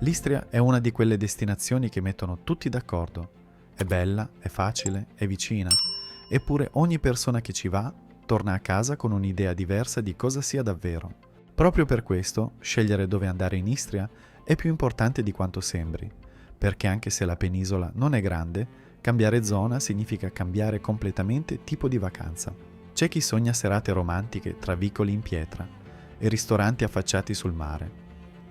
L'Istria è una di quelle destinazioni che mettono tutti d'accordo. È bella, è facile, è vicina, eppure ogni persona che ci va torna a casa con un'idea diversa di cosa sia davvero. Proprio per questo, scegliere dove andare in Istria è più importante di quanto sembri, perché anche se la penisola non è grande, cambiare zona significa cambiare completamente tipo di vacanza. C'è chi sogna serate romantiche tra vicoli in pietra e ristoranti affacciati sul mare.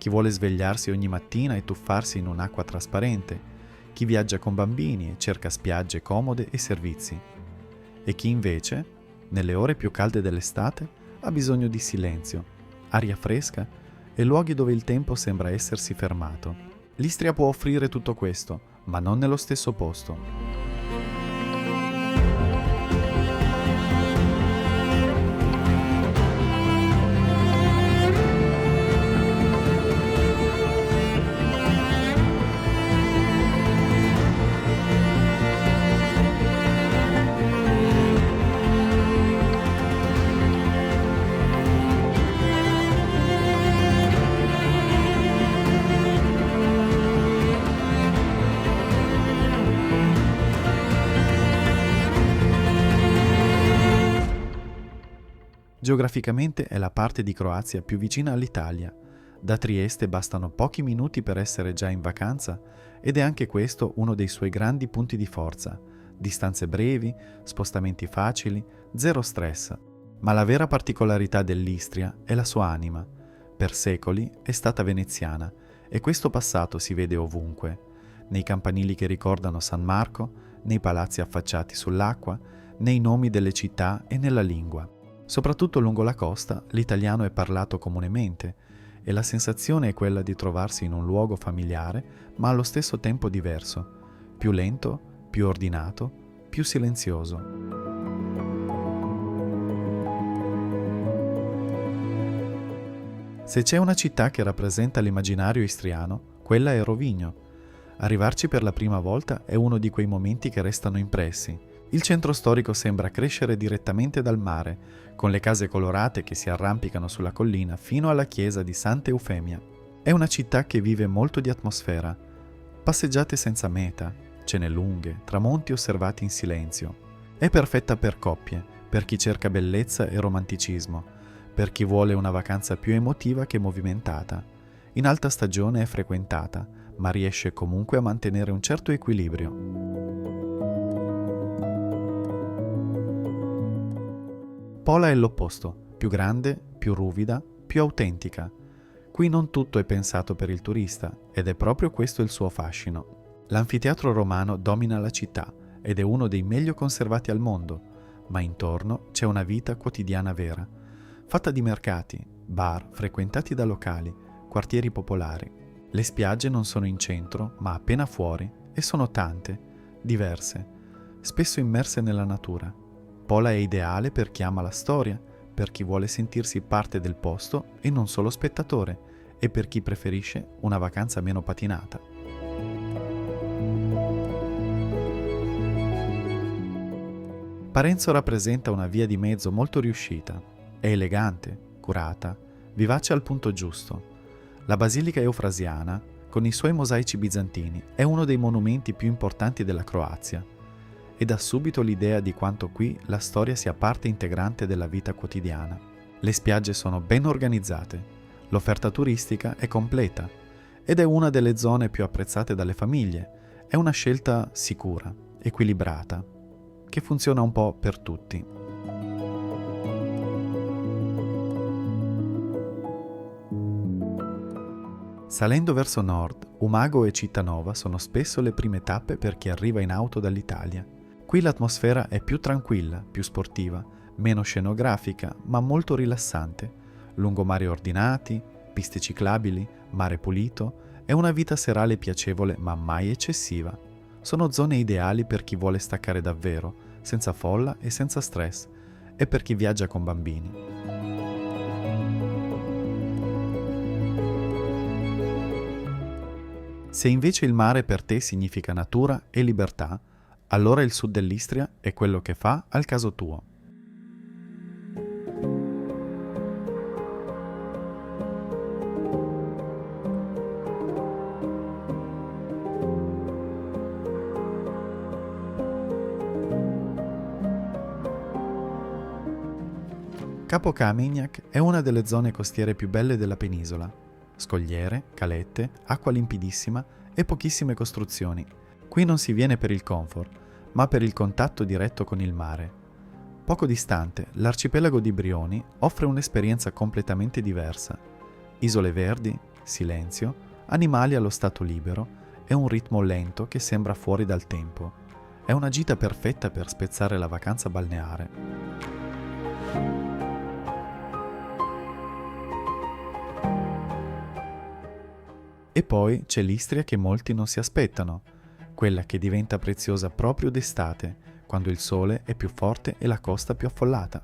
Chi vuole svegliarsi ogni mattina e tuffarsi in un'acqua trasparente, chi viaggia con bambini e cerca spiagge comode e servizi. E chi invece, nelle ore più calde dell'estate, ha bisogno di silenzio, aria fresca e luoghi dove il tempo sembra essersi fermato. L'Istria può offrire tutto questo, ma non nello stesso posto. Geograficamente è la parte di Croazia più vicina all'Italia. Da Trieste bastano pochi minuti per essere già in vacanza ed è anche questo uno dei suoi grandi punti di forza. Distanze brevi, spostamenti facili, zero stress. Ma la vera particolarità dell'Istria è la sua anima. Per secoli è stata veneziana e questo passato si vede ovunque. Nei campanili che ricordano San Marco, nei palazzi affacciati sull'acqua, nei nomi delle città e nella lingua. Soprattutto lungo la costa l'italiano è parlato comunemente e la sensazione è quella di trovarsi in un luogo familiare ma allo stesso tempo diverso, più lento, più ordinato, più silenzioso. Se c'è una città che rappresenta l'immaginario istriano, quella è Rovigno. Arrivarci per la prima volta è uno di quei momenti che restano impressi. Il centro storico sembra crescere direttamente dal mare, con le case colorate che si arrampicano sulla collina fino alla chiesa di Santa Eufemia. È una città che vive molto di atmosfera. Passeggiate senza meta, cene lunghe, tramonti osservati in silenzio. È perfetta per coppie, per chi cerca bellezza e romanticismo, per chi vuole una vacanza più emotiva che movimentata. In alta stagione è frequentata, ma riesce comunque a mantenere un certo equilibrio. Pola è l'opposto, più grande, più ruvida, più autentica. Qui non tutto è pensato per il turista ed è proprio questo il suo fascino. L'anfiteatro romano domina la città ed è uno dei meglio conservati al mondo, ma intorno c'è una vita quotidiana vera, fatta di mercati, bar frequentati da locali, quartieri popolari. Le spiagge non sono in centro, ma appena fuori, e sono tante, diverse, spesso immerse nella natura. Pola è ideale per chi ama la storia, per chi vuole sentirsi parte del posto e non solo spettatore, e per chi preferisce una vacanza meno patinata. Parenzo rappresenta una via di mezzo molto riuscita. È elegante, curata, vivace al punto giusto. La Basilica Eufrasiana, con i suoi mosaici bizantini, è uno dei monumenti più importanti della Croazia e dà subito l'idea di quanto qui la storia sia parte integrante della vita quotidiana. Le spiagge sono ben organizzate, l'offerta turistica è completa ed è una delle zone più apprezzate dalle famiglie. È una scelta sicura, equilibrata, che funziona un po' per tutti. Salendo verso nord, Umago e Cittanova sono spesso le prime tappe per chi arriva in auto dall'Italia. Qui l'atmosfera è più tranquilla, più sportiva, meno scenografica, ma molto rilassante. Lungomari ordinati, piste ciclabili, mare pulito e una vita serale piacevole ma mai eccessiva. Sono zone ideali per chi vuole staccare davvero, senza folla e senza stress, e per chi viaggia con bambini. Se invece il mare per te significa natura e libertà, allora il sud dell'Istria è quello che fa al caso tuo. Capo Kamenjak è una delle zone costiere più belle della penisola. Scogliere, calette, acqua limpidissima e pochissime costruzioni. Qui non si viene per il comfort, ma per il contatto diretto con il mare. Poco distante, l'arcipelago di Brioni offre un'esperienza completamente diversa. Isole verdi, silenzio, animali allo stato libero e un ritmo lento che sembra fuori dal tempo. È una gita perfetta per spezzare la vacanza balneare. E poi c'è l'Istria che molti non si aspettano, quella che diventa preziosa proprio d'estate, quando il sole è più forte e la costa più affollata.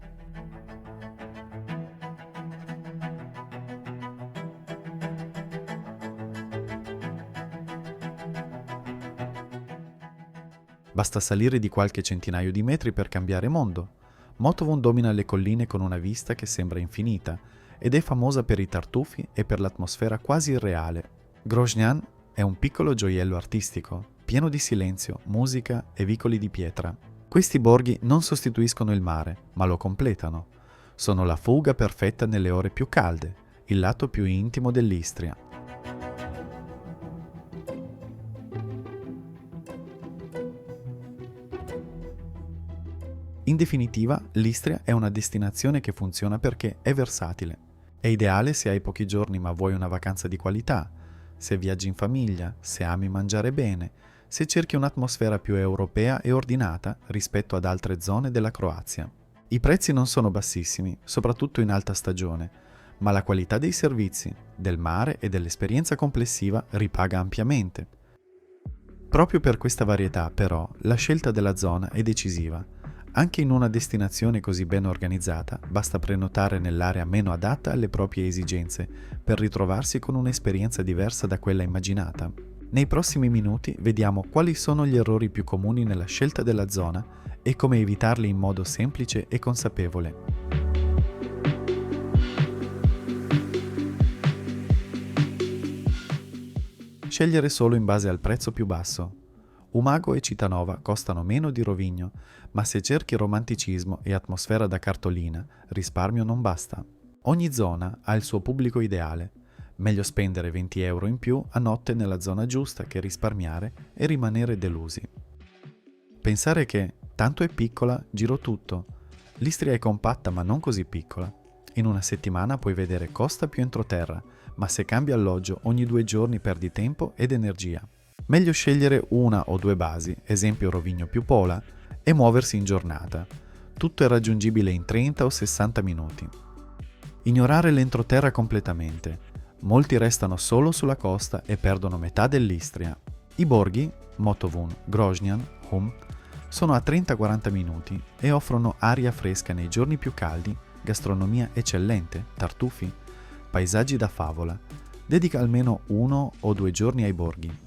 Basta salire di qualche centinaio di metri per cambiare mondo. Motovun domina le colline con una vista che sembra infinita ed è famosa per i tartufi e per l'atmosfera quasi irreale. Groznan è un piccolo gioiello artistico, pieno di silenzio, musica e vicoli di pietra. Questi borghi non sostituiscono il mare, ma lo completano. Sono la fuga perfetta nelle ore più calde, il lato più intimo dell'Istria. In definitiva, l'Istria è una destinazione che funziona perché è versatile. È ideale se hai pochi giorni ma vuoi una vacanza di qualità, se viaggi in famiglia, se ami mangiare bene, se cerchi un'atmosfera più europea e ordinata rispetto ad altre zone della Croazia. I prezzi non sono bassissimi, soprattutto in alta stagione, ma la qualità dei servizi, del mare e dell'esperienza complessiva ripaga ampiamente. Proprio per questa varietà, però, la scelta della zona è decisiva. Anche in una destinazione così ben organizzata, basta prenotare nell'area meno adatta alle proprie esigenze per ritrovarsi con un'esperienza diversa da quella immaginata. Nei prossimi minuti vediamo quali sono gli errori più comuni nella scelta della zona e come evitarli in modo semplice e consapevole. Scegliere solo in base al prezzo più basso. Umago e Cittànova costano meno di Rovigno, ma se cerchi romanticismo e atmosfera da cartolina, risparmio non basta. Ogni zona ha il suo pubblico ideale. Meglio spendere 20 euro in più a notte nella zona giusta che risparmiare e rimanere delusi. Pensare che, tanto è piccola, giro tutto. L'Istria è compatta ma non così piccola. In una settimana puoi vedere costa più entroterra, ma se cambi alloggio ogni 2 giorni perdi tempo ed energia. Meglio scegliere una o 2 basi, esempio Rovigno più Pola, e muoversi in giornata. Tutto è raggiungibile in 30 o 60 minuti. Ignorare l'entroterra completamente. Molti restano solo sulla costa e perdono metà dell'Istria. I borghi, Motovun, Groznan, Hum, sono a 30-40 minuti e offrono aria fresca nei giorni più caldi, gastronomia eccellente, tartufi, paesaggi da favola. Dedica almeno 1 o 2 giorni ai borghi.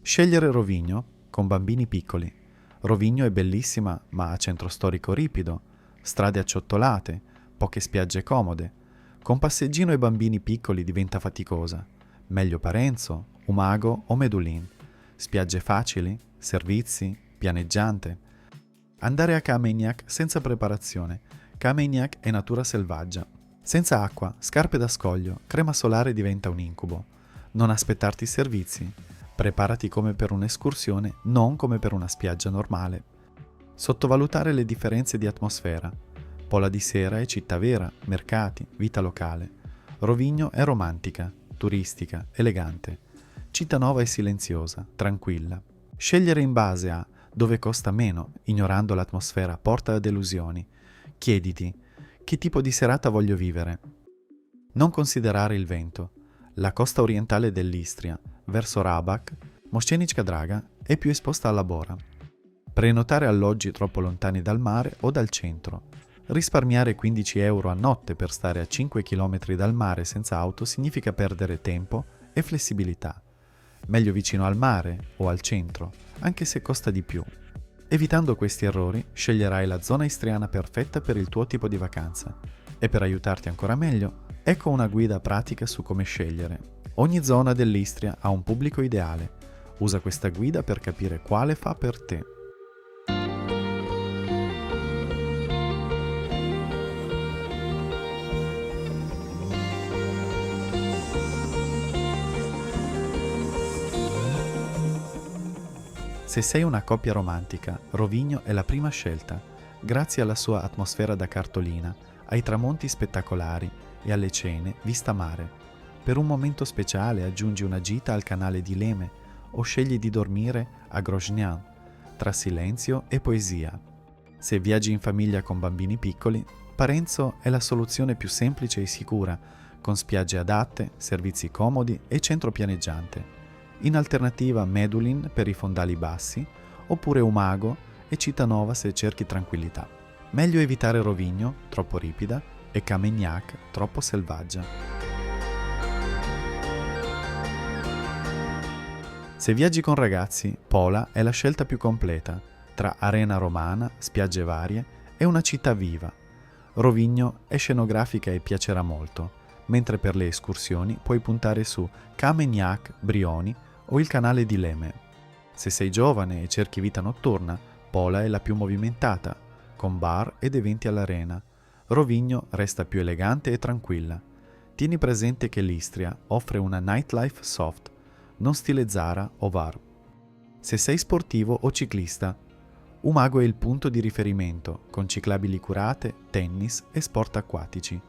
Scegliere Rovigno con bambini piccoli. Rovigno è bellissima ma ha centro storico ripido, strade acciottolate, poche spiagge comode. Con passeggino e bambini piccoli diventa faticosa. Meglio Parenzo, Umago o Medulin. Spiagge facili, servizi, pianeggiante. Andare a Kamenjak senza preparazione. Kamenjak è natura selvaggia. Senza acqua, scarpe da scoglio, crema solare diventa un incubo. Non aspettarti servizi. Preparati come per un'escursione, non come per una spiaggia normale. Sottovalutare le differenze di atmosfera. Pola di sera è città vera, mercati, vita locale. Rovigno è romantica, turistica, elegante. Cittànova è silenziosa, tranquilla. Scegliere in base a dove costa meno, ignorando l'atmosfera, porta a delusioni. Chiediti, che tipo di serata voglio vivere? Non considerare il vento. La costa orientale dell'Istria, verso Rabac, Mošćenicka Draga, è più esposta alla bora. Prenotare alloggi troppo lontani dal mare o dal centro. Risparmiare 15 euro a notte per stare a 5 km dal mare senza auto significa perdere tempo e flessibilità. Meglio vicino al mare o al centro, anche se costa di più. Evitando questi errori, sceglierai la zona istriana perfetta per il tuo tipo di vacanza. E per aiutarti ancora meglio, ecco una guida pratica su come scegliere. Ogni zona dell'Istria ha un pubblico ideale. Usa questa guida per capire quale fa per te. Se sei una coppia romantica, Rovigno è la prima scelta, grazie alla sua atmosfera da cartolina, ai tramonti spettacolari e alle cene vista mare. Per un momento speciale aggiungi una gita al canale di Leme o scegli di dormire a Grosjean, tra silenzio e poesia. Se viaggi in famiglia con bambini piccoli, Parenzo è la soluzione più semplice e sicura, con spiagge adatte, servizi comodi e centro pianeggiante. In alternativa Medulin per i fondali bassi, oppure Umago e Cittànova se cerchi tranquillità. Meglio evitare Rovigno, troppo ripida, e Camegnac, troppo selvaggia. Se viaggi con ragazzi, Pola è la scelta più completa, tra arena romana, spiagge varie e una città viva. Rovigno è scenografica e piacerà molto, mentre per le escursioni puoi puntare su Camegnac, Brioni o il canale di Leme. Se sei giovane e cerchi vita notturna, Pola è la più movimentata, con bar ed eventi all'arena. Rovigno resta più elegante e tranquilla. Tieni presente che l'Istria offre una nightlife soft, non stile Zara o VAR. Se sei sportivo o ciclista, Umago è il punto di riferimento, con ciclabili curate, tennis e sport acquatici.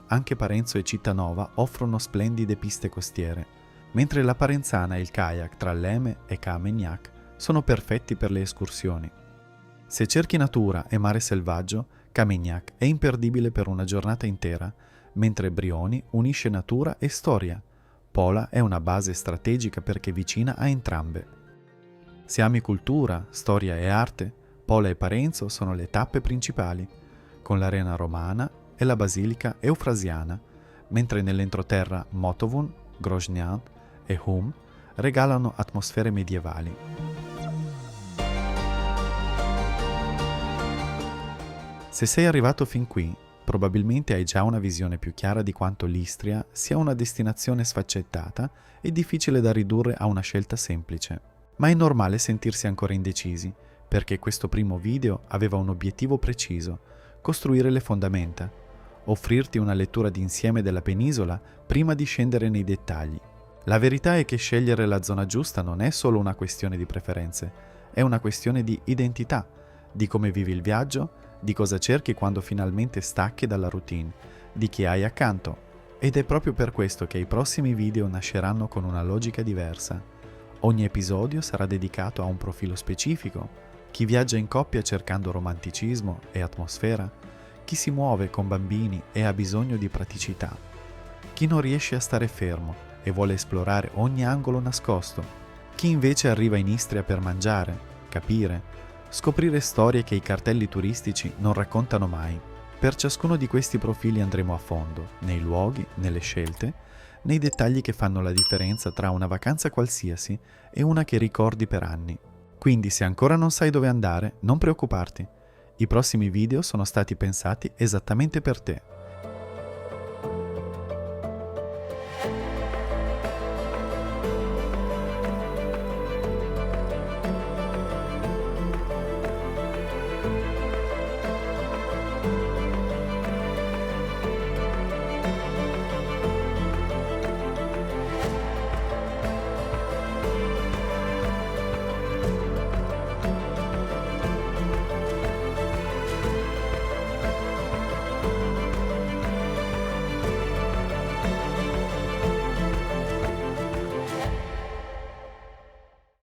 Anche Parenzo e Cittànova offrono splendide piste costiere, mentre la Parenzana e il kayak tra Leme e Camegnac sono perfetti per le escursioni. Se cerchi natura e mare selvaggio, Camegnac è imperdibile per una giornata intera, mentre Brioni unisce natura e storia. Pola è una base strategica perché vicina a entrambe. Se ami cultura, storia e arte, Pola e Parenzo sono le tappe principali, con l'arena romana e la basilica eufrasiana, mentre nell'entroterra Motovun, Grosjean e Hum regalano atmosfere medievali. Se sei arrivato fin qui, probabilmente hai già una visione più chiara di quanto l'Istria sia una destinazione sfaccettata e difficile da ridurre a una scelta semplice. Ma è normale sentirsi ancora indecisi, perché questo primo video aveva un obiettivo preciso: costruire le fondamenta, offrirti una lettura d'insieme della penisola prima di scendere nei dettagli. La verità è che scegliere la zona giusta non è solo una questione di preferenze, è una questione di identità, di come vivi il viaggio, di cosa cerchi quando finalmente stacchi dalla routine, di chi hai accanto. Ed è proprio per questo che i prossimi video nasceranno con una logica diversa. Ogni episodio sarà dedicato a un profilo specifico: chi viaggia in coppia cercando romanticismo e atmosfera, chi si muove con bambini e ha bisogno di praticità, chi non riesce a stare fermo e vuole esplorare ogni angolo nascosto, chi invece arriva in Istria per mangiare, capire, scoprire storie che i cartelli turistici non raccontano mai. Per ciascuno di questi profili andremo a fondo, nei luoghi, nelle scelte, nei dettagli che fanno la differenza tra una vacanza qualsiasi e una che ricordi per anni. Quindi se ancora non sai dove andare, non preoccuparti. I prossimi video sono stati pensati esattamente per te.